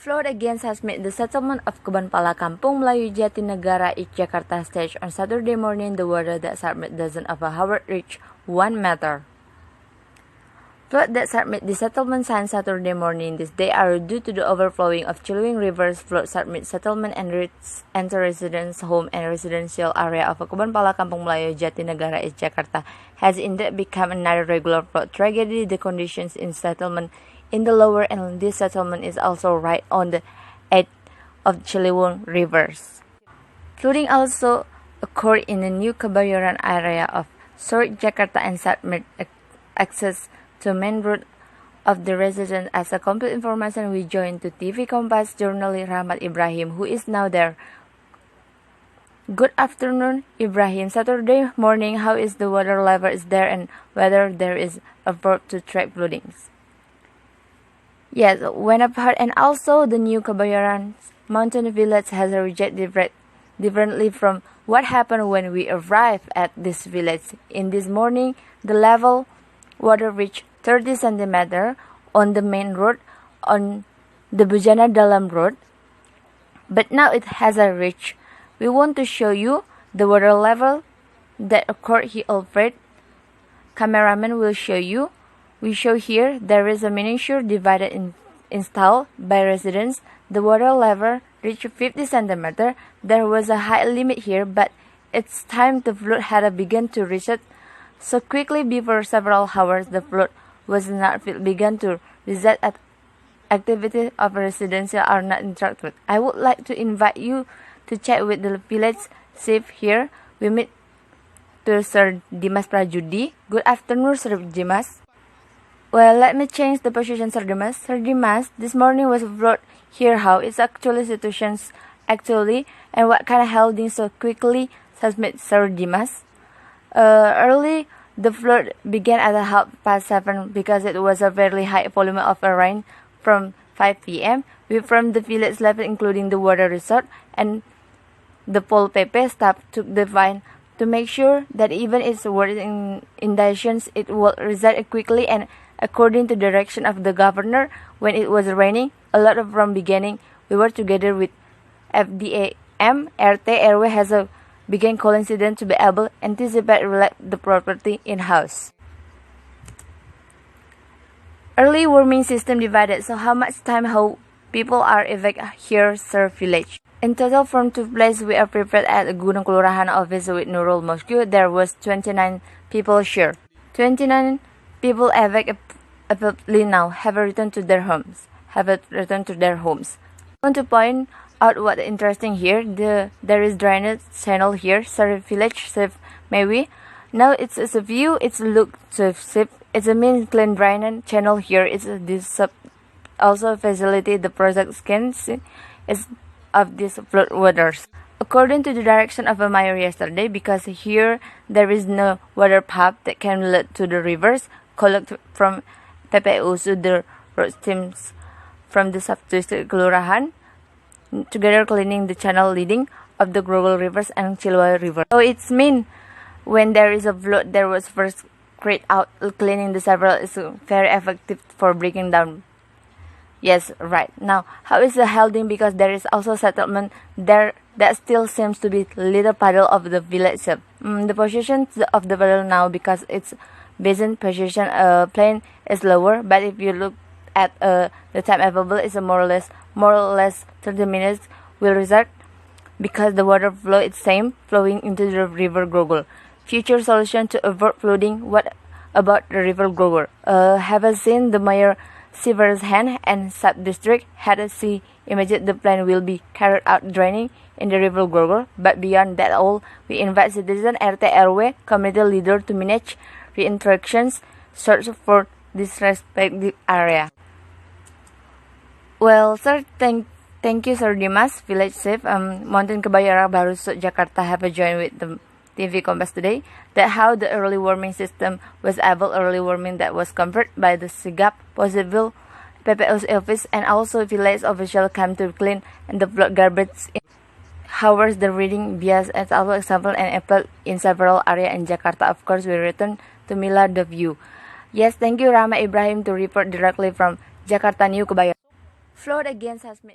Flood again has made the settlement of Kebanpala Kampung Melayu Jatinegara East Jakarta stage on Saturday morning. The water that submerged dozens of hours reached 1 meter. Flood that submerged the settlement since Saturday morning this day are due to the overflowing of Ciliwung rivers. Flood submerged settlement and enter residence home and residential area of Kebanpala Kampung Melayu Jatinegara East Jakarta has indeed become another regular flood tragedy. The conditions in settlement in the lower and this settlement is also right on the edge of Ciliwung rivers. Flooding also occurred in the new Kebayoran area of South Jakarta and submerged access to main road of the residents. As a complete information, we join to TV Kompas journalist Rahmat Ibrahim, who is now there. Good afternoon, Ibrahim. Saturday morning, how is the water level is there and whether there is a verb to track floodings? Yes, went apart, and also the new Kebayoran mountain village has rejected differently from what happened when we arrived at this village. In this morning, the level water reached 30 cm on the main road on the Bujana Dalam road, but now it has reached. We want to show you the water level that occurred here already. Cameraman will show you. We show here there is a miniature divider installed by residents. The water level reached 50 cm. There was a height limit here, but it's time the flood had begun to reset so quickly. Before several hours, the flood was not begun to reset at activity of residential are not interrupted. I would like to invite you to chat with the village chief here. We meet to Sir Dimas Prajudi. Good afternoon, Sir Dimas. Well, let me change the position, Sir Dimas. Sir Dimas, this morning was flood here. How is actually situations actually, and what kind of holding so quickly? Submit, Sir Dimas. Early, the flood began at 7:30 because it was a very high volume of rain from 5 p.m. We from the village level, including the water resort and the Pol PP staff, took the vine to make sure that even its working inundations, it will result quickly and according to direction of the governor. When it was raining a lot from beginning, we were together with FDAM, RT, RW has began coincident to be able anticipate relax the property in-house. Early warming system divided. So how much time how people are evacuated here, Sir Village? In total, from two places we are prepared at Gunung Kelurahan office with Nurul Mosque. There was 29 people here. 29 people evacuated now have returned to their homes. I want to point out what interesting here. There is drainage channel here, Sir Village, Safe maybe. Now it's a view. It's look safe. It's a mean clean drainage channel here. It's this also facilitate the project scans is of these flood waters. According to the direction of a mayor yesterday, because here there is no water pipe that can lead to the rivers, collect from PPU to the road teams from the sub-district Kelurahan, together cleaning the channel leading of the Grogol rivers and Ciliwung river. So it's mean when there is a flood, there was first create out cleaning the several is very effective for breaking down. Yes, right. Now, how is the holding? Because there is also settlement there that still seems to be little puddle of the village. The position of the puddle now, because its basin position plane is lower, but if you look at the time available is more or less 30 minutes will result because the water flow is same flowing into the river Grogol. Future solution to avoid flooding. What about the river Grogol? Have I seen the mayor Sever's hand and sub-district had a see imagine the plan will be carried out draining in the river Grogol, but beyond that all, we invite citizen, RT, RW, community leader to manage reinteractions, search for this respective area. Well, sir, thank you, Sir Dimas, village chief. Mountain Kebayoran Baru South Jakarta have joined with the TV Kompas today that how the early warming system was able early warming that was covered by the SIGAP possible PPU's office and also village official come to clean and the flood garbage. However, the reading bias as our example and applied in several areas in Jakarta. Of course, we return to Mila the view. Yes, thank you, Rahmat Ibrahim, to report directly from Jakarta New Kebayoran. Flood again has made